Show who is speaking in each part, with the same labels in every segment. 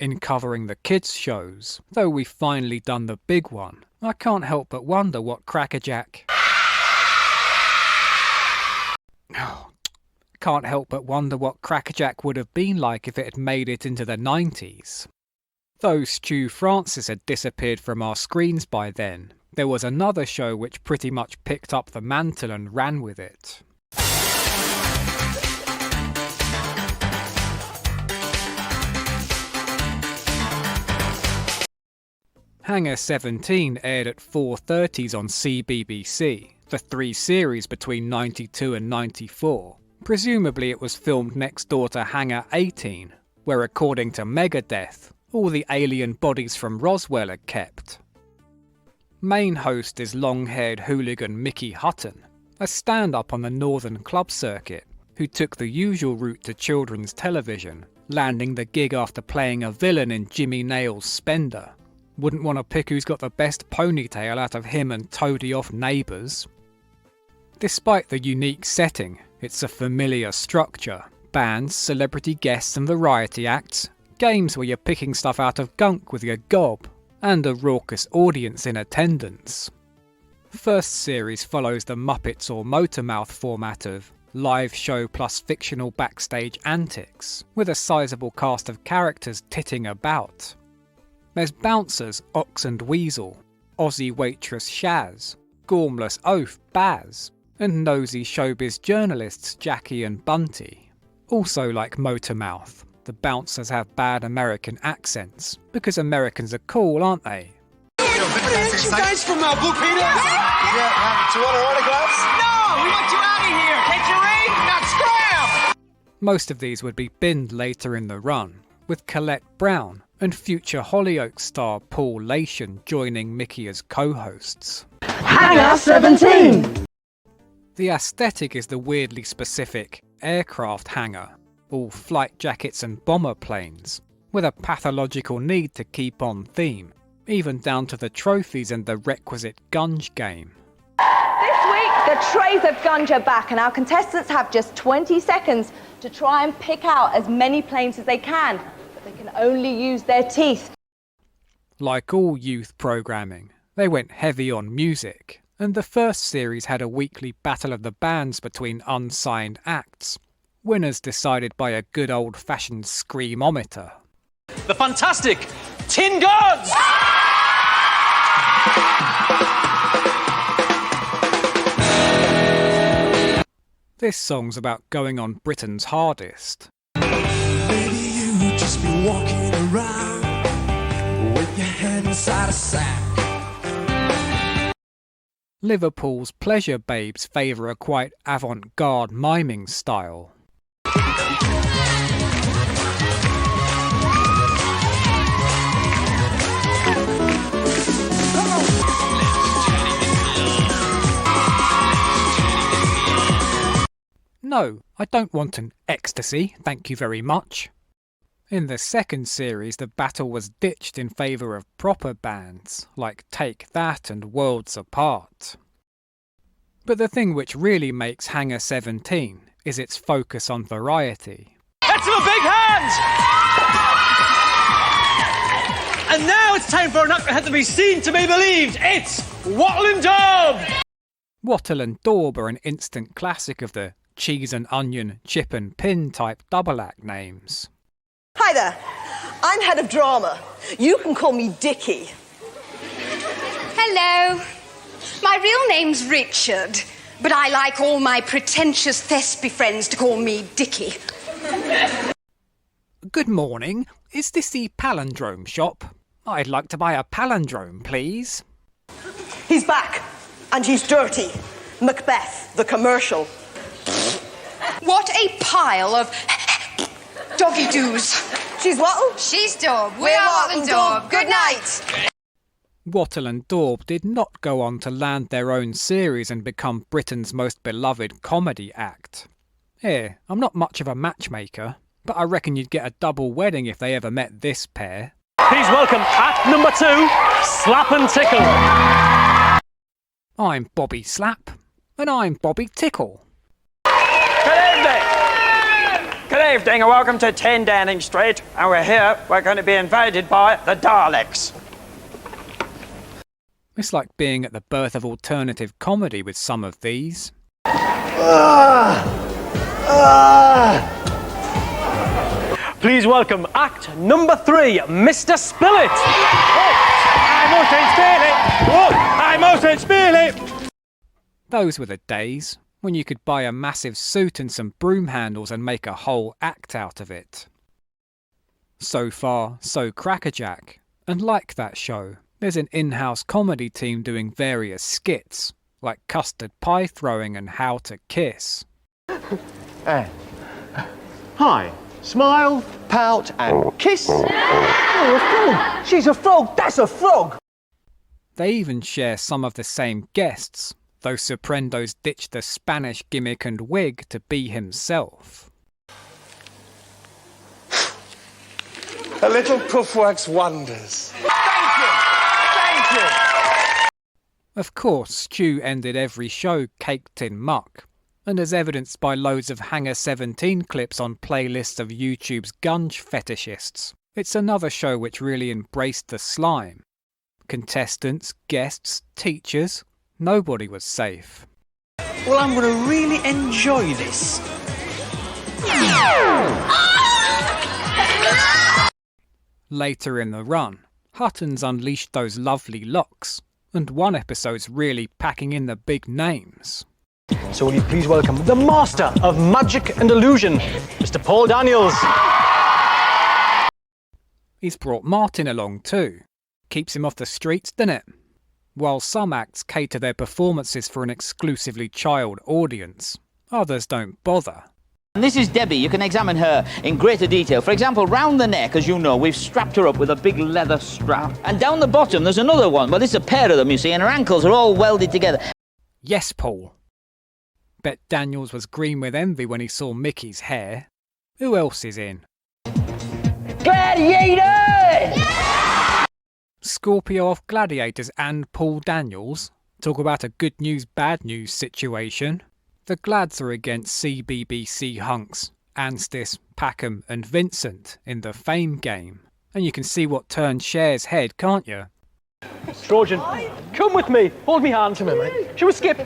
Speaker 1: In covering the kids' shows, though we've finally done the big one, I can't help but wonder what Crackerjack... Can't help but wonder what Crackerjack would have been like if it had made it into the 90s. Though Stu Francis had disappeared from our screens by then, there was another show which pretty much picked up the mantle and ran with it. Hangar 17 aired at 4:30s on CBBC, the 3 series between 92 and 94. Presumably it was filmed next door to Hangar 18, where according to Megadeth, all the alien bodies from Roswell are kept. Main host is long-haired hooligan Mickey Hutton, a stand-up on the Northern Club circuit, who took the usual route to children's television, landing the gig after playing a villain in Jimmy Nail's Spender. Wouldn't want to pick who's got the best ponytail out of him and Toady off Neighbours. Despite the unique setting, it's a familiar structure. Bands, celebrity guests and variety acts, games where you're picking stuff out of gunk with your gob, and a raucous audience in attendance. First series follows the Muppets or Motormouth format of live show plus fictional backstage antics, with a sizable cast of characters titting about. There's bouncers Ox and Weasel, Aussie waitress Shaz, gormless oaf Baz, and nosy showbiz journalists Jackie and Bunty. Also like Motormouth, the bouncers have bad American accents, because Americans are cool, aren't they?
Speaker 2: Aren't you guys from Volcano? Yeah, do you want autographs? No, we want you out of here. Can't you read? Now scram!
Speaker 1: Most of these would be binned later in the run, with Colette Brown and future Hollyoaks star Paul Lation joining Mickey as co-hosts.
Speaker 3: Hangar 17!
Speaker 1: The aesthetic is the weirdly specific aircraft hangar, all flight jackets and bomber planes, with a pathological need to keep on theme, even down to the trophies and the requisite gunge game.
Speaker 3: This week, the trays of gunge are back and our contestants have just 20 seconds to try and pick out as many planes as they can, but they can only use their teeth.
Speaker 1: Like all youth programming, they went heavy on music, and the first series had a weekly battle of the bands between unsigned acts, winners decided by a good old-fashioned screamometer.
Speaker 4: The fantastic Tin Gods!
Speaker 1: This song's about going on Britain's hardest.
Speaker 5: Maybe you just be walking around with your head inside a sack.
Speaker 1: Liverpool's pleasure babes favour a quite avant-garde miming style. No, I don't want an ecstasy, thank you very much. In the second series, the battle was ditched in favour of proper bands, like Take That and Worlds Apart. But the thing which really makes Hangar 17 is its focus on variety.
Speaker 4: Let's have a big hand! And now it's time for an act that had to be seen to be believed. It's Wattle and Daub!
Speaker 1: Wattle and Daub are an instant classic of the cheese and onion, chip and pin type double act names.
Speaker 6: Hi there, I'm head of drama. You can call me Dickie.
Speaker 7: Hello. My real name's Richard, but I like all my pretentious Thespy friends to call me Dickie.
Speaker 1: Good morning, is this the palindrome shop? I'd like to buy a palindrome, please.
Speaker 6: He's back, and he's dirty. Macbeth, the commercial.
Speaker 7: What a pile of doggy-doos.
Speaker 6: She's Wattle?
Speaker 7: She's Daub. We are Wattle and Daub. Good night.
Speaker 1: Wattle and Daub did not go on to land their own series and become Britain's most beloved comedy act. Here, I'm not much of a matchmaker, but I reckon you'd get a double wedding if they ever met this pair.
Speaker 4: Please welcome act number 2, Slap and Tickle.
Speaker 1: I'm Bobby Slap, and I'm Bobby Tickle.
Speaker 4: Good evening. Good
Speaker 8: evening and welcome to 10 Downing Street. And we're going to be invaded by the Daleks.
Speaker 1: It's like being at the birth of alternative comedy with some of these.
Speaker 4: Please welcome act number 3, Mr. Spillit. I mustn't spill it.
Speaker 1: Those were the days when you could buy a massive suit and some broom handles and make a whole act out of it. So far, so Crackerjack. And like that show, there's an in-house comedy team doing various skits, like custard pie throwing and how to kiss.
Speaker 9: Hi. Smile, pout, and kiss.
Speaker 4: Oh, a frog! She's a frog! That's a frog!
Speaker 1: They even share some of the same guests, though Sorprendo's ditched the Spanish gimmick and wig to be himself.
Speaker 2: A little poof works wonders. Thank you!
Speaker 1: Of course, Stu ended every show caked in muck, and as evidenced by loads of Hangar 17 clips on playlists of YouTube's gunge fetishists, it's another show which really embraced the slime. Contestants, guests, teachers, nobody was safe.
Speaker 4: Well, I'm going to really enjoy this.
Speaker 1: Later in the run, Hutton's unleashed those lovely locks, and one episode's really packing in the big names.
Speaker 4: So will you please welcome the master of magic and illusion, Mr. Paul Daniels.
Speaker 1: He's brought Martin along too. Keeps him off the streets, doesn't it? While some acts cater their performances for an exclusively child audience, others don't bother.
Speaker 10: And this is Debbie. You can examine her in greater detail. For example, round the neck, as you know, we've strapped her up with a big leather strap. And down the bottom, there's another one. Well, this is a pair of them, you see, and her ankles are all welded together.
Speaker 1: Yes, Paul. Bet Daniels was green with envy when he saw Mickey's hair. Who else is in?
Speaker 10: Gladiator!
Speaker 1: Yeah! Scorpio off Gladiators and Paul Daniels. Talk about a good news, bad news situation. The Glads are against CBBC hunks Anstis, Packham and Vincent in the Fame game. And you can see what turned Cher's head, can't you?
Speaker 4: Trojan, come with me. Hold me hand. Come here, mate. Shall we skip?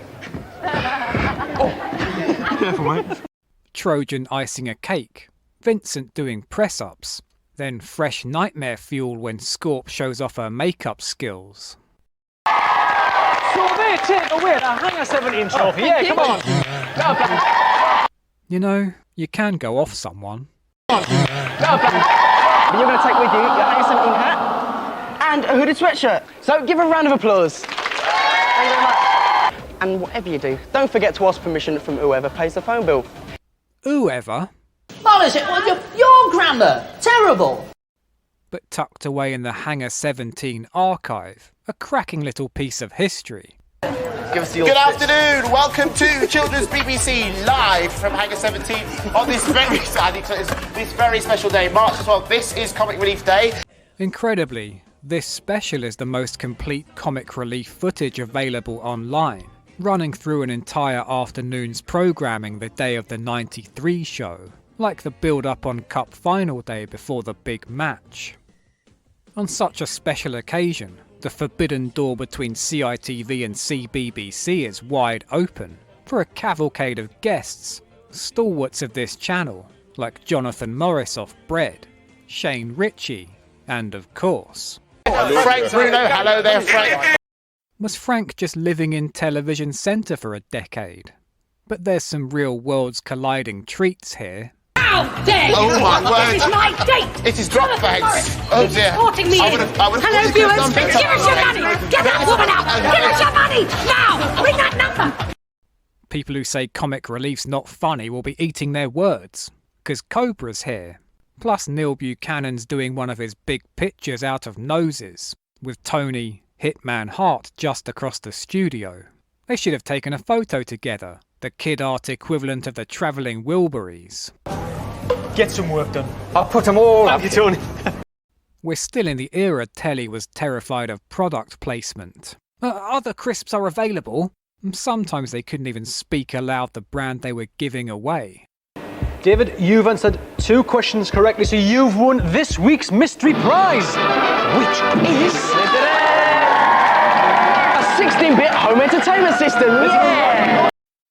Speaker 9: Careful, mate.
Speaker 1: Trojan icing a cake, Vincent doing press-ups, then fresh nightmare fuel when Scorp shows off her makeup skills.
Speaker 4: So they take away the Hangar 17 trophy. Yeah, come on.
Speaker 1: You know, you can go off someone.
Speaker 6: But you're going to take with you your Hangar 17 hat and a hooded sweatshirt. So give a round of applause. Thank you very much. And whatever you do, don't forget to ask permission from whoever pays the phone bill.
Speaker 1: Whoever?
Speaker 10: Your grammar! Terrible!
Speaker 1: But tucked away in the Hangar 17 archive, a cracking little piece of history.
Speaker 2: Good afternoon, welcome to Children's BBC live from Hangar 17 on this very special day, March 12th. This is Comic Relief Day.
Speaker 1: Incredibly, this special is the most complete comic relief footage available online, running through an entire afternoon's programming the day of the '93 show, like the build-up on Cup Final Day before the big match. On such a special occasion, the forbidden door between CITV and CBBC is wide open for a cavalcade of guests, stalwarts of this channel, like Jonathan Morris off Bread, Shane Ritchie, and of course...
Speaker 2: Frank Bruno, hello there, Frank.
Speaker 1: Was Frank just living in Television Centre for a decade? But there's some real worlds colliding treats here.
Speaker 7: How dare you!
Speaker 2: Oh my word!
Speaker 7: This is my date!
Speaker 2: It is drop bags! Oh dear!
Speaker 7: Supporting me Hello viewers! Give us your money! Get that woman out! Give us your money! Now! Ring that number!
Speaker 1: People who say comic relief's not funny will be eating their words, 'cause Cobra's here. Plus Neil Buchanan's doing one of his big pictures out of noses, with Tony Hitman Hart just across the studio. They should have taken a photo together, the kid art equivalent of the travelling Wilburys.
Speaker 4: Get some work done. I'll put them all up. Tony.
Speaker 1: We're still in the era telly was terrified of product placement. Other crisps are available. Sometimes they couldn't even speak aloud the brand they were giving away.
Speaker 4: David, you've answered 2 questions correctly, so you've won this week's mystery prize, which is
Speaker 6: A 16-bit home entertainment system. Yeah!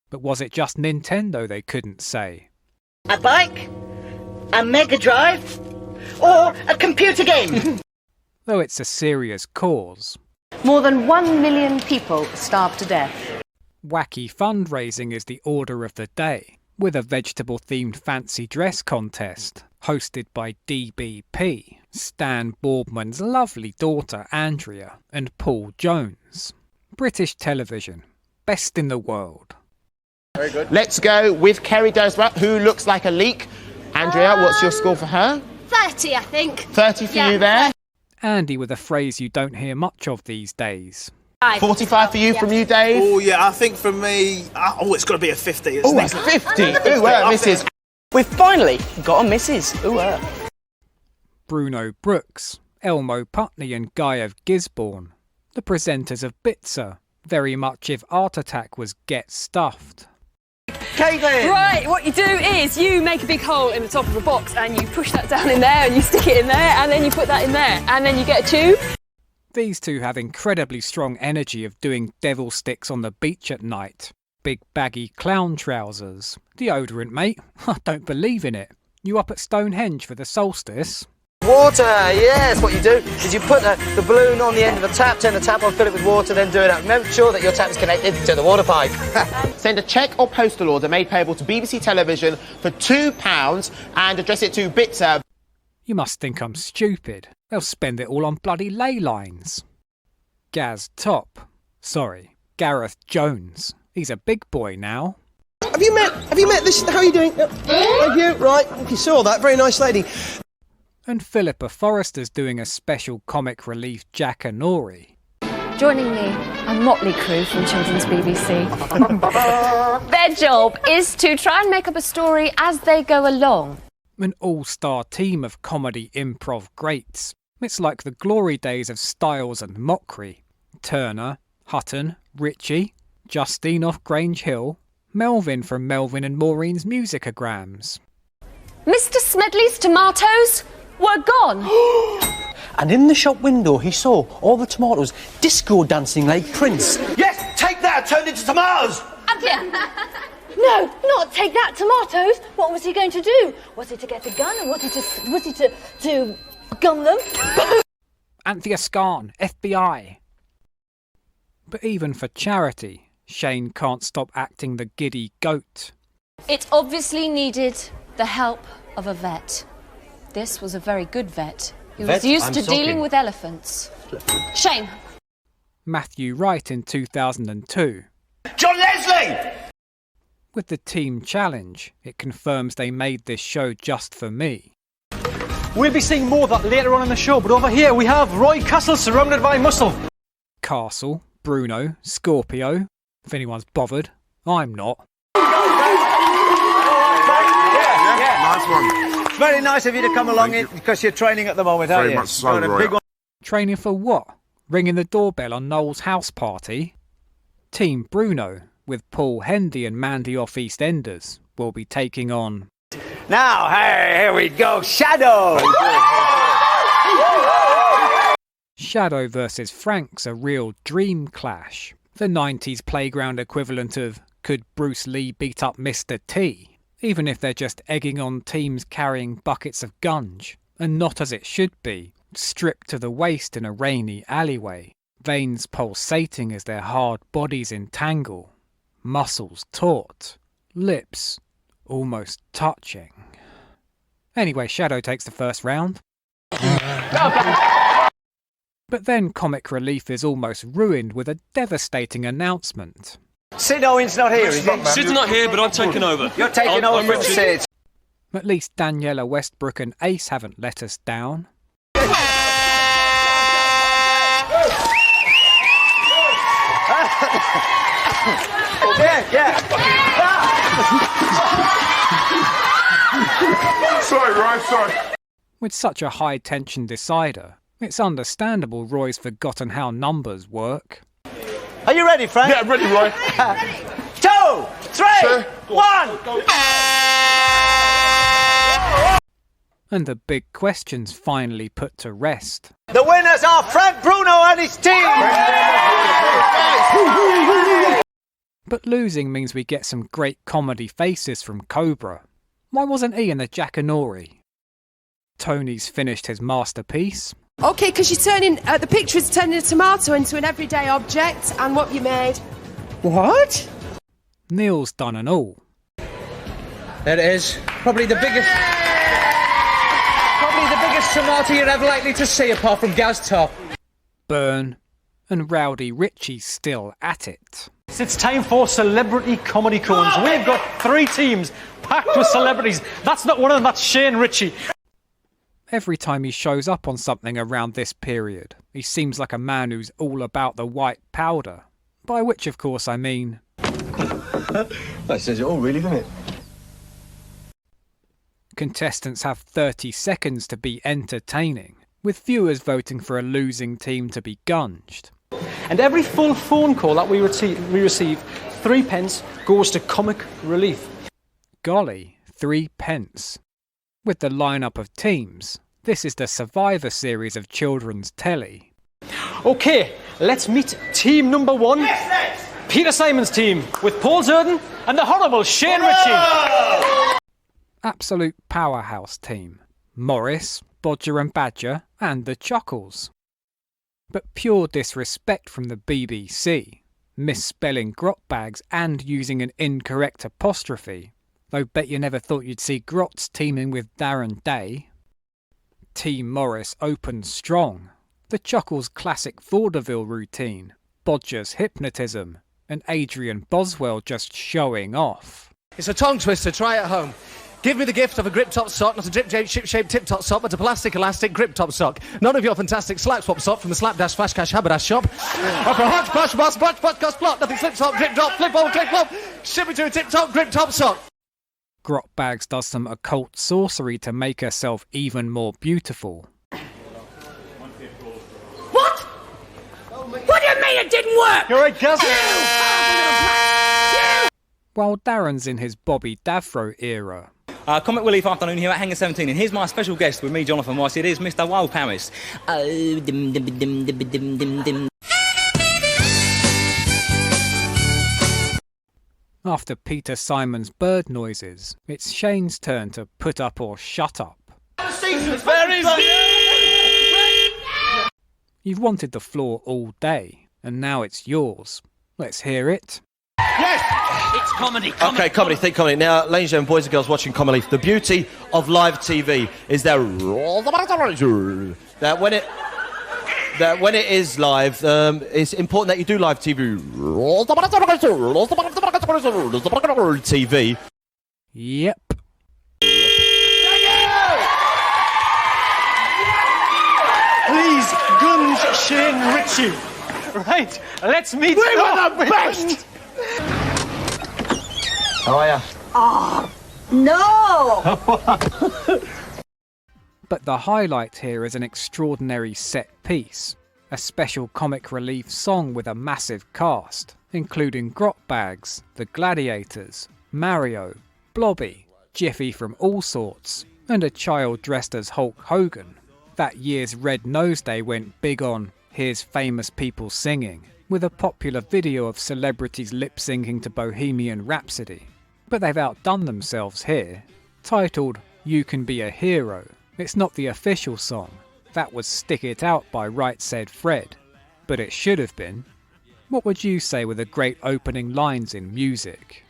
Speaker 1: But was it just Nintendo they couldn't say?
Speaker 11: A bike? A Mega Drive? Or a computer game?
Speaker 1: Though it's a serious cause.
Speaker 3: More than 1 million people starved to death.
Speaker 1: Wacky fundraising is the order of the day, with a vegetable-themed fancy dress contest, hosted by DBP, Stan Boardman's lovely daughter Andrea, and Paul Jones. British television, best in the world.
Speaker 2: Very good. Let's go with Kerry Desborough, who looks like a leak. Andrea, what's your score for her?
Speaker 12: 30, I think.
Speaker 2: 30 for you there.
Speaker 1: Andy with a phrase you don't hear much of these days.
Speaker 2: 45 for you from you, Dave.
Speaker 13: Oh, yeah, I think from me... it's got to be a 50.
Speaker 2: Oh, a 50. Ooh, misses.
Speaker 6: We've finally got a missus. Ooh,
Speaker 1: Bruno Brooks, Elmo Putney and Guy of Gisborne. The presenters of Bitzer. Very much if Art Attack was Get Stuffed.
Speaker 6: Caitlin!
Speaker 14: Right, what you do is you make a big hole in the top of a box and you push that down in there and you stick it in there and then you put that in there and then you get a tube.
Speaker 1: These two have incredibly strong energy of doing devil sticks on the beach at night. Big baggy clown trousers. Deodorant, mate. I don't believe in it. You up at Stonehenge for the solstice?
Speaker 15: Water, yes, what you do is you put the balloon on the end of the tap, turn the tap on, fill it with water, then do it up. Make sure that your tap is connected to the water pipe.
Speaker 2: Send a cheque or postal order made payable to BBC Television for £2 and address it to Bitzer.
Speaker 1: You must think I'm stupid. They'll spend it all on bloody ley lines. Gaz Top. Sorry, Gareth Jones. He's a big boy now.
Speaker 15: Have you met this? How are you doing? Thank you. Right, you saw that. Very nice lady.
Speaker 1: And Philippa Forrester's doing a special comic relief Jack Anori.
Speaker 16: Joining me, a motley crew from Children's BBC. Their job is to try and make up a story as they go along.
Speaker 1: An all-star team of comedy improv greats. It's like the glory days of Styles and Mockery. Turner, Hutton, Ritchie, Justine off Grange Hill, Melvin from Melvin and Maureen's Musicograms.
Speaker 16: Mr. Smedley's tomatoes were gone.
Speaker 15: And in the shop window, he saw all the tomatoes disco dancing like Prince.
Speaker 11: Yes, take that, turned into tomatoes!
Speaker 17: No, not take that, tomatoes. What was he going to do? Was he to get a gun, or was he to gun them?
Speaker 1: Anthea Scarn, FBI. But even for charity, Shane can't stop acting the giddy goat.
Speaker 16: It obviously needed the help of a vet. This was a very good vet. He was used to dealing with elephants. Shane.
Speaker 1: Matthew Wright in 2002.
Speaker 11: John Leslie!
Speaker 1: With the team challenge, it confirms they made this show just for me.
Speaker 4: We'll be seeing more of that later on in the show, but over here we have Roy Castle surrounded by muscle.
Speaker 1: Castle, Bruno, Scorpio. If anyone's bothered, I'm not.
Speaker 18: Nice one.
Speaker 19: It's very nice of you to come along because you're training at the moment, aren't you?
Speaker 18: Very much so, Roy.
Speaker 1: Training for what? Ringing the doorbell on Noel's house party? Team Bruno, with Paul Hendy and Mandy off EastEnders, will be taking on...
Speaker 19: Now, hey, here we go, Shadow!
Speaker 1: Shadow versus Frank's a real dream clash. The 90s playground equivalent of could Bruce Lee beat up Mr. T? Even if they're just egging on teams carrying buckets of gunge, and not as it should be, stripped to the waist in a rainy alleyway, veins pulsating as their hard bodies entangle, muscles taut, lips almost touching. Anyway, Shadow takes the first round. But then comic relief is almost ruined with a devastating announcement.
Speaker 19: Sid Owen's not here, is he?
Speaker 20: Sid's not here, but I'm taking over.
Speaker 19: You're taking over from Sid.
Speaker 1: At least Daniela Westbrook and Ace haven't let us down.
Speaker 18: Sorry, Roy, sorry.
Speaker 1: With such a high-tension decider, it's understandable Roy's forgotten how numbers work.
Speaker 19: Are you ready, Frank?
Speaker 18: Yeah, ready, Roy.
Speaker 19: 2, 3, 1.
Speaker 1: and the big questions finally put to rest.
Speaker 19: The winners are Frank Bruno and his team!
Speaker 1: But losing means we get some great comedy faces from Cobra. Why wasn't he in the Jackanory? Tony's finished his masterpiece.
Speaker 12: Okay, because you're turning, the picture is turning a tomato into an everyday object, and what have you made?
Speaker 19: What?
Speaker 1: Neil's done an all.
Speaker 20: There it is. Probably the biggest tomato you're ever likely to see, apart from Gaz Top.
Speaker 1: Burn, and Rowdy Ritchie's still at it.
Speaker 4: It's time for Celebrity Comedy Cones. We've got 3 teams packed with celebrities. That's not one of them, that's Shane Ritchie.
Speaker 1: Every time he shows up on something around this period, he seems like a man who's all about the white powder. By which, of course, I mean...
Speaker 9: That says it all, really, doesn't it?
Speaker 1: Contestants have 30 seconds to be entertaining, with viewers voting for a losing team to be gunged.
Speaker 4: And every full phone call that we receive, 3 pence goes to comic relief.
Speaker 1: Golly, 3 pence. With the lineup of teams, this is the Survivor series of children's telly.
Speaker 4: OK, let's meet team number 1. Yes. Peter Simon's team, with Paul Zerden and the horrible Shane Ritchie.
Speaker 1: Absolute powerhouse team. Morris, Bodger and Badger, and the Chuckles. But pure disrespect from the BBC, misspelling grot bags and using an incorrect apostrophe. Though bet you never thought you'd see Grots teaming with Darren Day. Team Morris opens strong. The Chuckles' classic vaudeville routine, Bodger's hypnotism, and Adrian Boswell just showing off.
Speaker 15: It's a tongue twister, try at home. Give me the gift of a grip-top sock, not a drip-shaped tip-top sock, but a plastic elastic grip-top sock. None of your fantastic slap-swap sock from the slapdash flash cash haberdash shop. Or for a hodge, posh, boss, botch, podcast plot, nothing slip-top, drip-top, flip-on, clip-flop. Ship me to a tip-top, grip-top sock.
Speaker 1: Grotbags does some occult sorcery to make herself even more beautiful.
Speaker 11: What? What do you mean it didn't work?
Speaker 4: You're right, Gaz.
Speaker 1: While Darren's in his Bobby Davro era.
Speaker 21: Comic Relief afternoon here at Hangar 17, and here's my special guest with me, Jonathan Weiss. It is Mr. Wild Paris.
Speaker 1: After Peter Simon's bird noises, it's Shane's turn to put up or shut up. You've wanted the floor all day, and now it's yours. Let's hear it.
Speaker 11: Yes! It's comedy.
Speaker 9: Okay, comedy, think comedy. Now, ladies and gentlemen, boys and girls watching Comedy Relief, the beauty of live TV is that when it is live, it's important that you do live TV.
Speaker 1: Yep.
Speaker 4: Please, gunge Shane Ritchie. Right, let's meet
Speaker 11: the best!
Speaker 9: How are you?
Speaker 11: Oh, no!
Speaker 1: But the highlight here is an extraordinary set piece, a special comic relief song with a massive cast, including Grotbags, the Gladiators, Mario, Blobby, Jiffy from All Sorts, and a child dressed as Hulk Hogan. That year's Red Nose Day went big on Here's Famous People Singing, with a popular video of celebrities lip-syncing to Bohemian Rhapsody. But they've outdone themselves here. Titled You Can Be a Hero, it's not the official song. That was Stick It Out by Right Said Fred. But it should have been. What would you say were the great opening lines in music?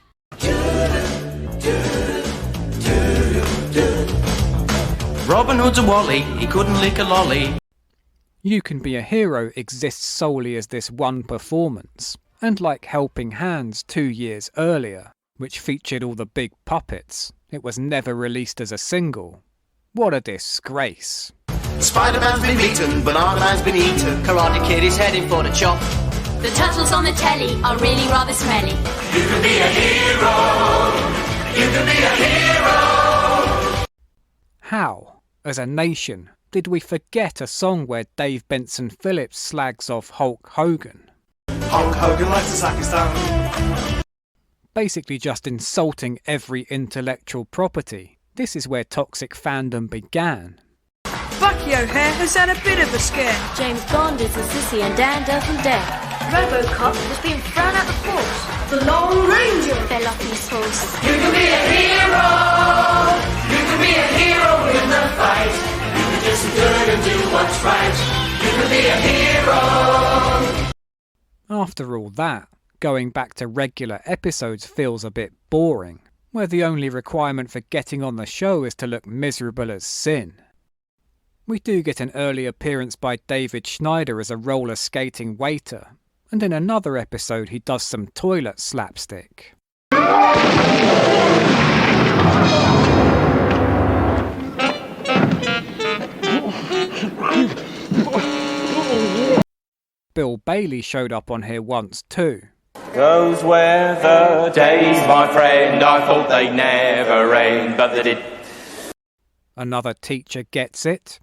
Speaker 22: Robin Hood's a wally, he couldn't lick a lolly.
Speaker 1: You Can Be a Hero exists solely as this one performance, and like Helping Hands 2 years earlier, which featured all the big puppets, it was never released as a single. What a disgrace.
Speaker 11: Spider-Man's been beaten, Banana Man's been eaten. Karate Kid is heading for the chop.
Speaker 23: The turtles on the telly are really rather smelly.
Speaker 11: You can be a hero. You can be a hero.
Speaker 1: How, as a nation, did we forget a song where Dave Benson Phillips slags off Hulk Hogan?
Speaker 11: Hulk Hogan likes to sack his down.
Speaker 1: Basically just insulting every intellectual property. This is where toxic fandom began.
Speaker 5: Bucky O'Hare has had a bit of a scare.
Speaker 23: James Bond is a sissy and Dan doesn't dare.
Speaker 17: Robocop has been thrown out the force.
Speaker 5: The Lone Ranger
Speaker 23: fell off his horse.
Speaker 5: You can be a hero. You can be a hero in the fight. You can just be good and do what's right. You can be a hero.
Speaker 1: After all that, going back to regular episodes feels a bit boring, where the only requirement for getting on the show is to look miserable as sin. We do get an early appearance by David Schneider as a roller skating waiter, and in another episode he does some toilet slapstick. Bill Bailey showed up on here once too.
Speaker 8: Those were the days, my friend, I thought they'd never end, but they did.
Speaker 1: Another teacher gets it.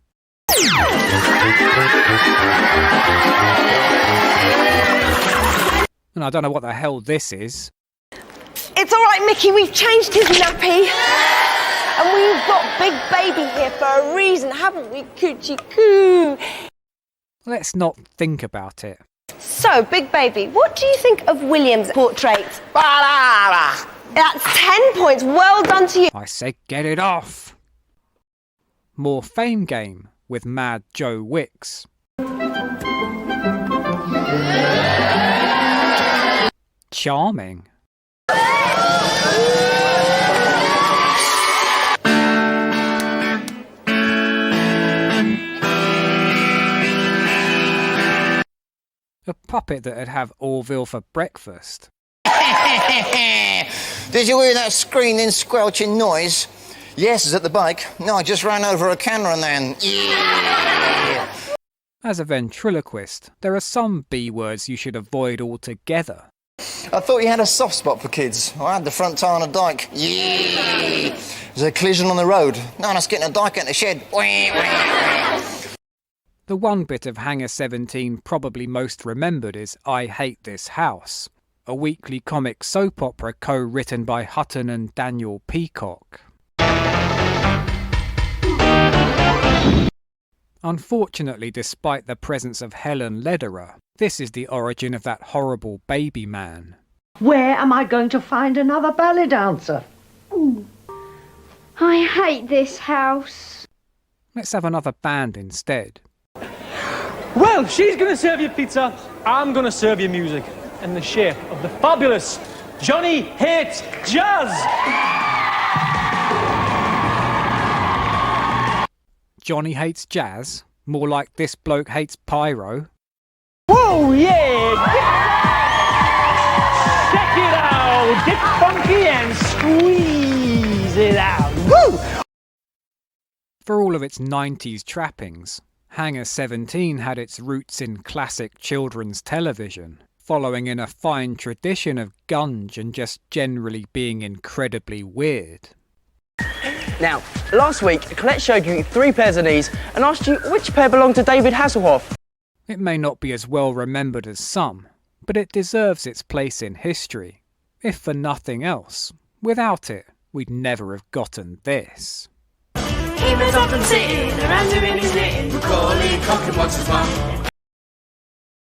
Speaker 1: And I don't know what the hell this is.
Speaker 3: It's all right, Mickey, we've changed his nappy. And we've got Big Baby here for a reason, haven't we, Coochie Coo?
Speaker 1: Let's not think about it.
Speaker 3: So, Big Baby, what do you think of William's portrait? That's 10 points. Well done to you.
Speaker 1: I said get it off. More Fame Game with Mad Joe Wicks. Charming. A puppet that'd have Orville for breakfast.
Speaker 10: Did you hear that screaming, squelching noise? Yes, it's at the bike. No, I just ran over a cannon then. Yeah.
Speaker 1: As a ventriloquist, there are some B words you should avoid altogether.
Speaker 10: I thought you had a soft spot for kids. I had the front tyre on a dike. Yeah. There's a collision on the road. No, let's get a dike out the shed.
Speaker 1: The one bit of Hangar 17 probably most remembered is I Hate This House, a weekly comic soap opera co-written by Hutton and Daniel Peacock. Unfortunately, despite the presence of Helen Lederer, this is the origin of that horrible baby man.
Speaker 24: Where am I going to find another ballet dancer?
Speaker 17: I hate this house.
Speaker 1: Let's have another band instead.
Speaker 4: Well, she's going to serve you pizza, I'm going to serve you music, in the shape of the fabulous Johnny Hates Jazz!
Speaker 1: Johnny hates jazz? More like this bloke hates pyro.
Speaker 4: Whoa, yeah! Check it out! Get funky and squeeze it out! Woo!
Speaker 1: For all of its 90s trappings, Hangar 17 had its roots in classic children's television, following in a fine tradition of gunge and just generally being incredibly weird.
Speaker 6: Now, last week, Colette showed you 3 pairs of knees and asked you which pair belonged to David Hasselhoff.
Speaker 1: It may not be as well remembered as some, but it deserves its place in history. If for nothing else, without it, we'd never have gotten this.
Speaker 5: He was often sitting around doing his knitting, recalling cock and what's his mum.